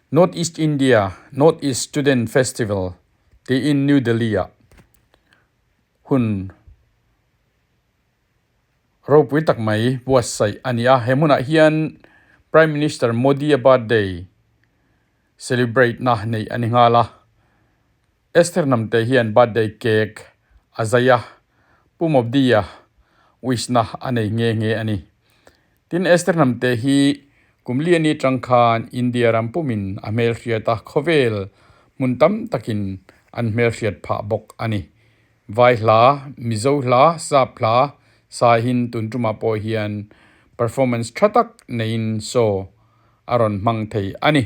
Northeast India N.E.S Student Festival ti in New Delhi hun ropui tak mai buas sai ania hemuna hian Prime Minister Modi birthday celebrate na nei ani ngala ESTHER HNAMTE hian birthday cake azaya pumobdia wish na anei nge ani tin ESTHER HNAMTE hi kumliani tangkhan India rampumin amel hriata khovel muntam takin an mel hriat pha bok ani vai hla mizo hla sap hla sahin tuntuma po hian performance thatak nein so aron mang thei ani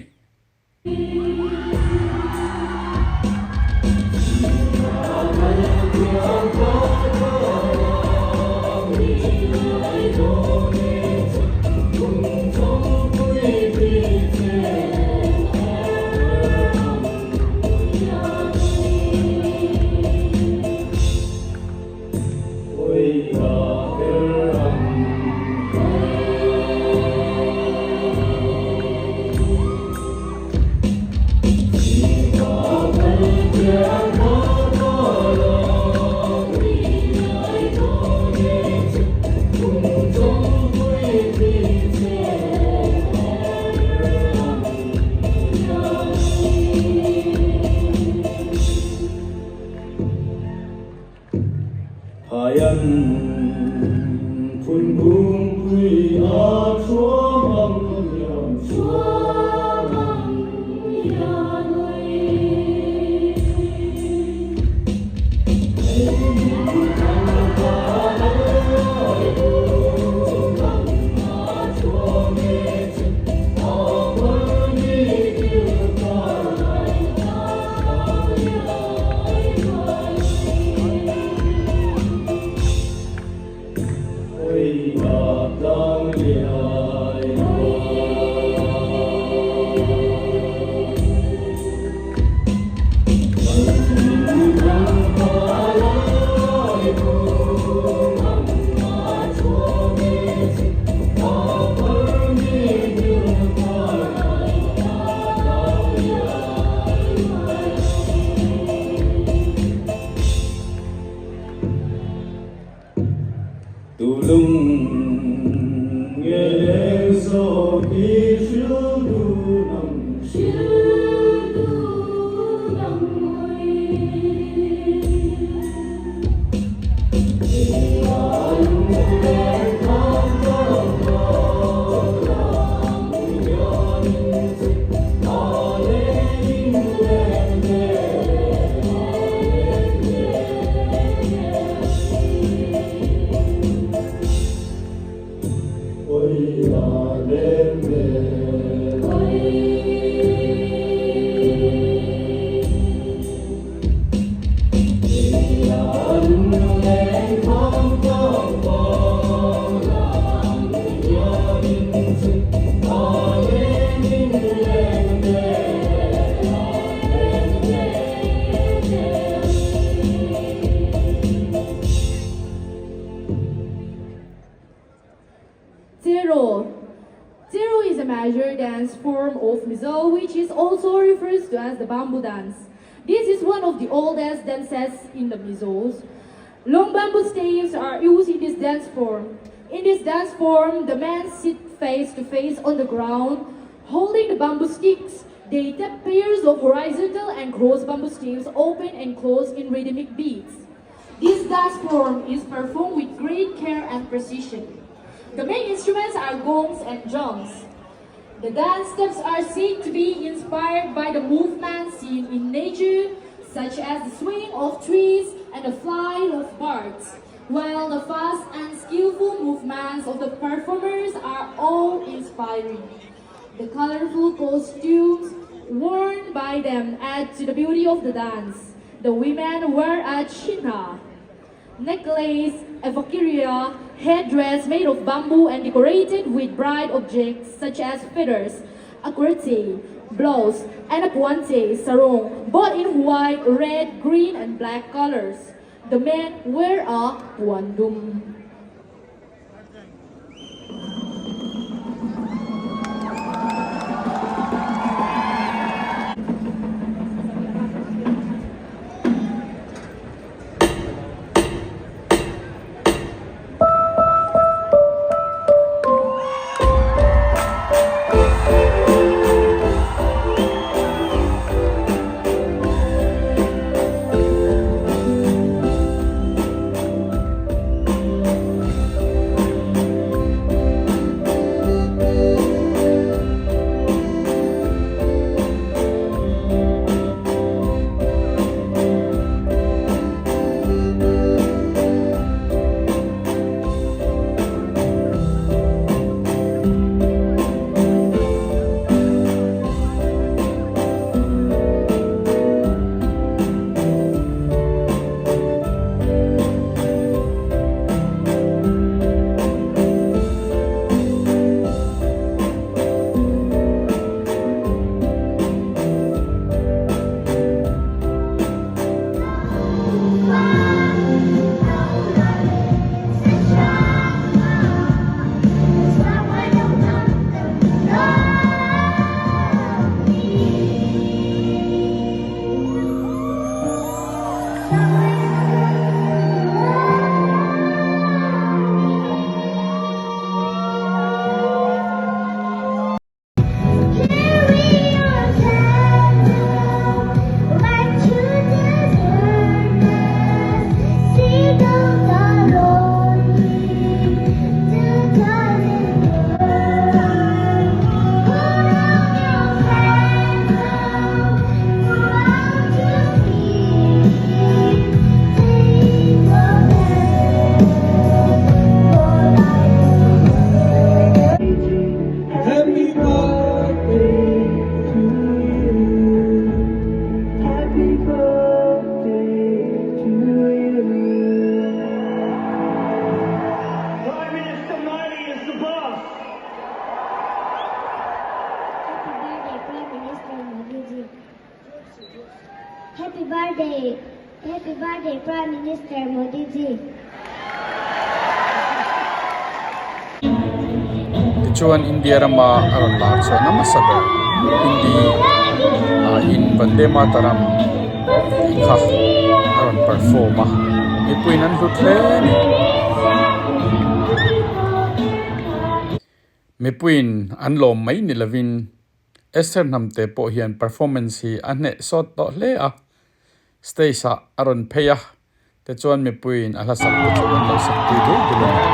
Zero is a major dance form of Mizo, which is also referred to as the bamboo dance. This is one of the oldest dances in the Mizos. Long bamboo staves are used in this dance form. In this dance form, the men sit face to face on the ground, holding the bamboo sticks. They tap pairs of horizontal and cross bamboo staves open and close in rhythmic beats. This dance form is performed with great care and precision. The main instruments are gongs and drums. The dance steps are said to be inspired by the movements seen in nature, such as the swaying of trees and the flight of birds, while the fast and skillful movements of the performers are awe-inspiring. The colorful costumes worn by them add to the beauty of the dance. The women wear a china, necklace, a vaqueria, headdress made of bamboo and decorated with bright objects such as feathers, a kurti, blouse, and a puante sarong, both in white, red, green, and black colors. The men wear a puandum. Prime Minister Modi ji. Happy birthday. Happy birthday, Prime Minister Modi ji. Chuan India rama aron lar so namasaber Hindi in Vande Mataram ikha aron performa MIPUI nan hutle ni MIPUI an lawm mai ni lavin Esther Hnamte po hian performance hi anne sot to hle a stage a aron pheya te chuan MIPUI a hlasak te chuan lo sak tu du bulani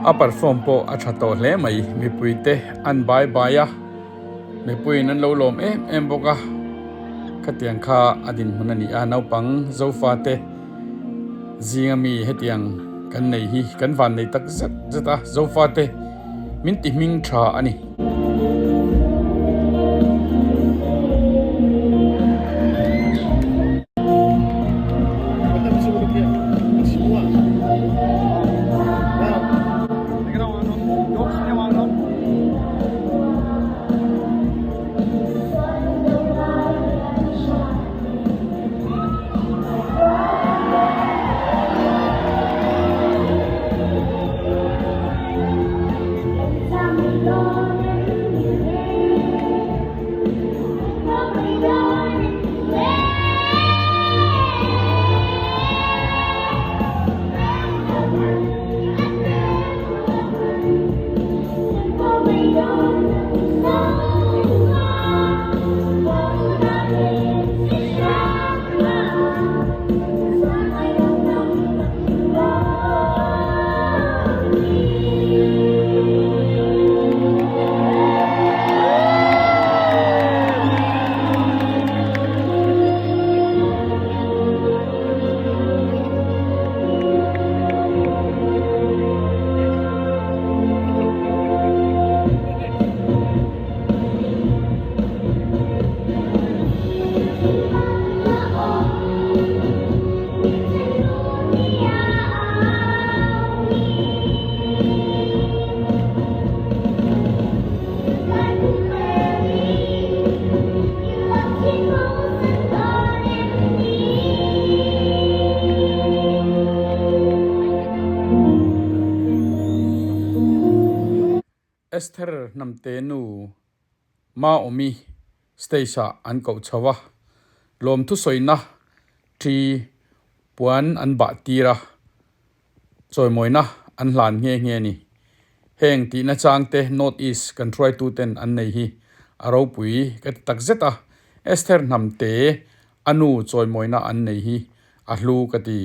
a perform po a thato hle mai MIPUI te an bai baya MIPUI nan lo lom em boka khatiang kha adin hunani a naupang zofa te zingami hetiang kan nei hi kan van nei tak zat zata zofa te min ti ming tha ani Esther Hnamte nu ma omi stage an ko chawa lom thu soina tri puan an ba tira choi moina an hlan nge nge ni heng ti na chang te North East kan try to ten an nei hi aro pui ka tak zeta Esther Hnamte anu choi moina an nei hi a hlu ka ti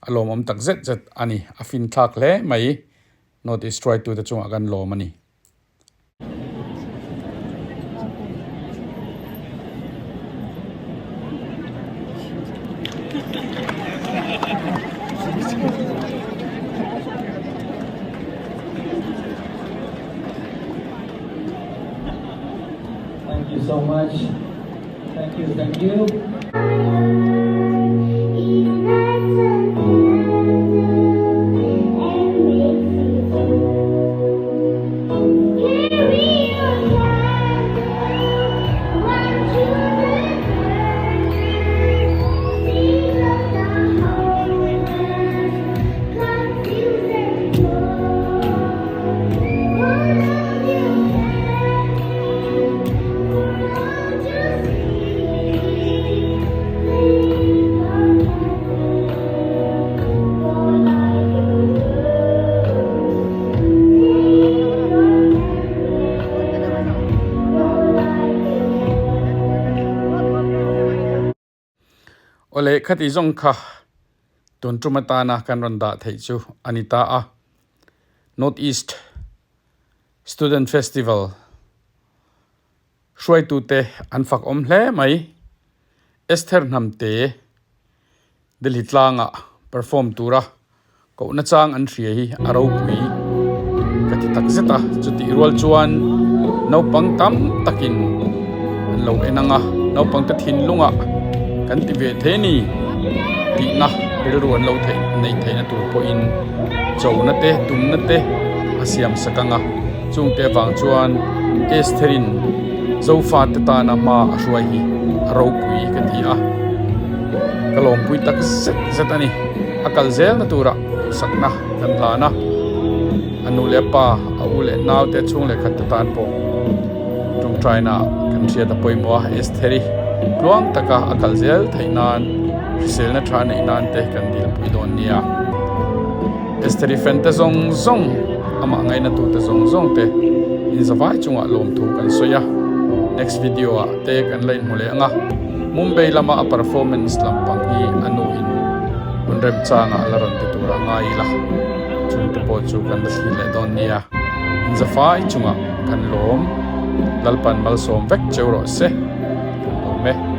alom om tak zet zet ani afin thak le mai North East try to te chung agan lo mani Thank you so much. Thank you, thank you. ole khati zong kha tun trumata na kan ronda thei chu anita a N.E.S Student Festival shwai tu te anfak om hle mai ESTHER HNAMTE Delhi tlanga perform tura ko na chang an hria hi aro pui kati tak zeta chuti rual chuan no pang tam takin an lo enanga no pang ta thin lunga kan ti ve the ni ti na rilruan lo the nei theina tur po in chona te tum na te asiam sakanga chung te wang chuan ESTHERin zofa te ta na ma ashwai hi aro pui kati a kalom pui tak zet ani akal zel na tura sakna kan lana anu lepa aule naw te chung le khat tan po tung traina kan thia da poimo ESTHERi luang taka akal zel thainan risel na thana inan te kan dil pui don nia ESTHERi fente zong zong ama ngai na tu te zong zong te in zawai chunga lom thu kan soya next video a te kan lain mole anga Mumbai lama a performance lampang hi anu in unrem changa alaron te tura ngai la chung te po chu kan le don nia in zawai chunga kan lom lalpan mal som vek chewro se kan lom me